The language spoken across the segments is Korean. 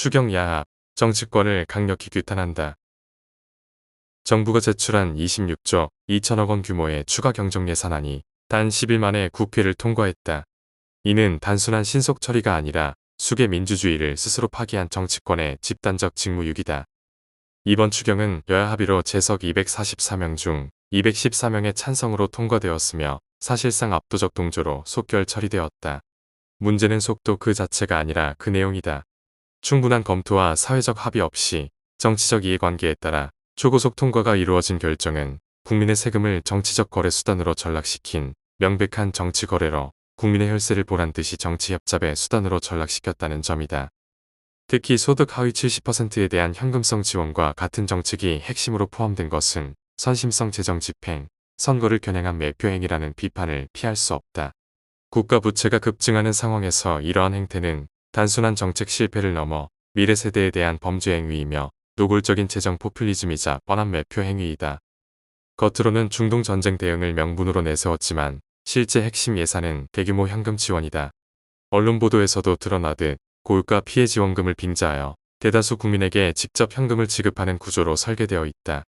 추경 야합, 정치권을 강력히 규탄한다. 정부가 제출한 26조 2천억 원 규모의 추가 경정 예산안이 단 10일 만에 국회를 통과했다. 이는 단순한 신속 처리가 아니라 수계 민주주의를 스스로 파기한 정치권의 집단적 직무유기다. 이번 추경은 여야 합의로 재석 244명 중 214명의 찬성으로 통과되었으며 사실상 압도적 동조로 속결 처리되었다. 문제는 속도 그 자체가 아니라 그 내용이다. 충분한 검토와 사회적 합의 없이 정치적 이해관계에 따라 초고속 통과가 이루어진 결정은 국민의 세금을 정치적 거래 수단으로 전락시킨 명백한 정치 거래로 국민의 혈세를 보란듯이 정치 협잡의 수단으로 전락시켰다는 점이다. 특히 소득 하위 70%에 대한 현금성 지원과 같은 정책이 핵심으로 포함된 것은 선심성 재정 집행, 선거를 겨냥한 매표행위라는 비판을 피할 수 없다. 국가 부채가 급증하는 상황에서 이러한 행태는 단순한 정책 실패를 넘어 미래 세대에 대한 범죄 행위이며 노골적인 재정 포퓰리즘이자 뻔한 매표 행위이다. 겉으로는 중동 전쟁 대응을 명분으로 내세웠지만 실제 핵심 예산은 대규모 현금 지원이다. 언론 보도에서도 드러나듯 고유가 피해 지원금을 빙자하여 대다수 국민에게 직접 현금을 지급하는 구조로 설계되어 있다.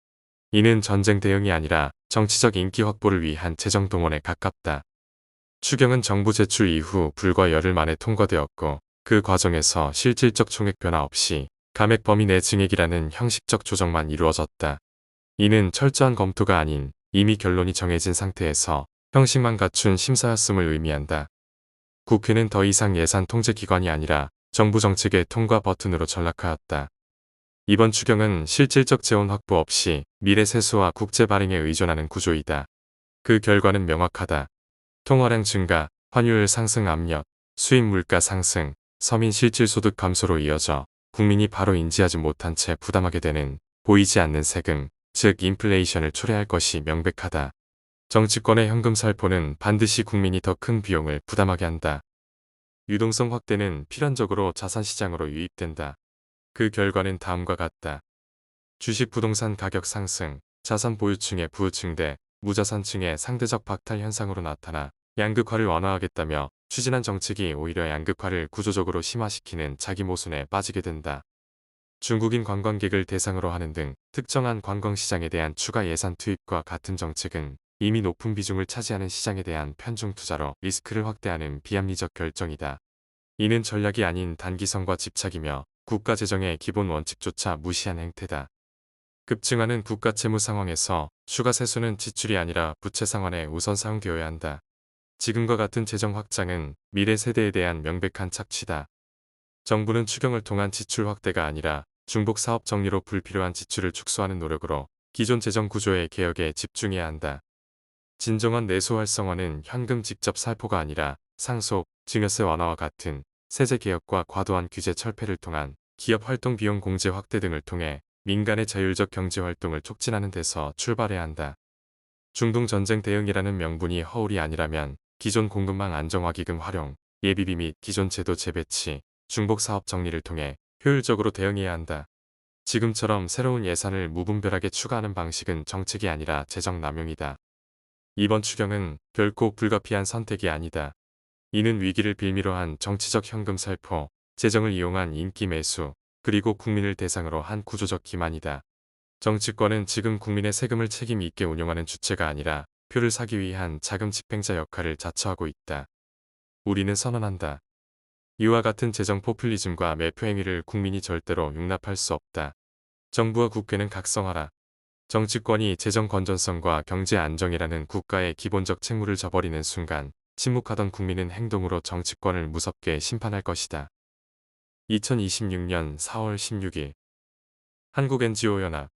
이는 전쟁 대응이 아니라 정치적 인기 확보를 위한 재정 동원에 가깝다. 추경은 정부 제출 이후 불과 열흘 만에 통과되었고 그 과정에서 실질적 총액 변화 없이 감액 범위 내 증액이라는 형식적 조정만 이루어졌다. 이는 철저한 검토가 아닌 이미 결론이 정해진 상태에서 형식만 갖춘 심사였음을 의미한다. 국회는 더 이상 예산 통제 기관이 아니라 정부 정책의 통과 버튼으로 전락하였다. 이번 추경은 실질적 재원 확보 없이 미래 세수와 국채 발행에 의존하는 구조이다. 그 결과는 명확하다. 통화량 증가, 환율 상승 압력, 수입 물가 상승, 서민 실질 소득 감소로 이어져 국민이 바로 인지하지 못한 채 부담하게 되는 보이지 않는 세금, 즉 인플레이션을 초래할 것이 명백하다. 정치권의 현금 살포는 반드시 국민이 더 큰 비용을 부담하게 한다. 유동성 확대는 필연적으로 자산시장으로 유입된다. 그 결과는 다음과 같다. 주식 부동산 가격 상승, 자산 보유층의 부유층 대 무자산층의 상대적 박탈 현상으로 나타나 양극화를 완화하겠다며 추진한 정책이 오히려 양극화를 구조적으로 심화시키는 자기 모순에 빠지게 된다. 중국인 관광객을 대상으로 하는 등 특정한 관광시장에 대한 추가 예산 투입과 같은 정책은 이미 높은 비중을 차지하는 시장에 대한 편중 투자로 리스크를 확대하는 비합리적 결정이다. 이는 전략이 아닌 단기성과 집착이며 국가 재정의 기본 원칙조차 무시한 행태다. 급증하는 국가 채무 상황에서 추가 세수는 지출이 아니라 부채 상환에 우선 사용되어야 한다. 지금과 같은 재정 확장은 미래 세대에 대한 명백한 착취다. 정부는 추경을 통한 지출 확대가 아니라 중복 사업 정리로 불필요한 지출을 축소하는 노력으로 기존 재정 구조의 개혁에 집중해야 한다. 진정한 내수 활성화는 현금 직접 살포가 아니라 상속, 증여세 완화와 같은 세제 개혁과 과도한 규제 철폐를 통한 기업 활동 비용 공제 확대 등을 통해 민간의 자율적 경제 활동을 촉진하는 데서 출발해야 한다. 중동 전쟁 대응이라는 명분이 허울이 아니라면 기존 공급망 안정화 기금 활용, 예비비 및 기존 제도 재배치, 중복 사업 정리를 통해 효율적으로 대응해야 한다. 지금처럼 새로운 예산을 무분별하게 추가하는 방식은 정책이 아니라 재정 남용이다. 이번 추경은 결코 불가피한 선택이 아니다. 이는 위기를 빌미로 한 정치적 현금 살포, 재정을 이용한 인기 매수, 그리고 국민을 대상으로 한 구조적 기만이다. 정치권은 지금 국민의 세금을 책임 있게 운용하는 주체가 아니라 표를 사기 위한 자금 집행자 역할을 자처하고 있다. 우리는 선언한다. 이와 같은 재정 포퓰리즘과 매표 행위를 국민이 절대로 용납할 수 없다. 정부와 국회는 각성하라. 정치권이 재정 건전성과 경제 안정이라는 국가의 기본적 책무를 저버리는 순간 침묵하던 국민은 행동으로 정치권을 무섭게 심판할 것이다. 2026년 4월 16일 한국 NGO 연합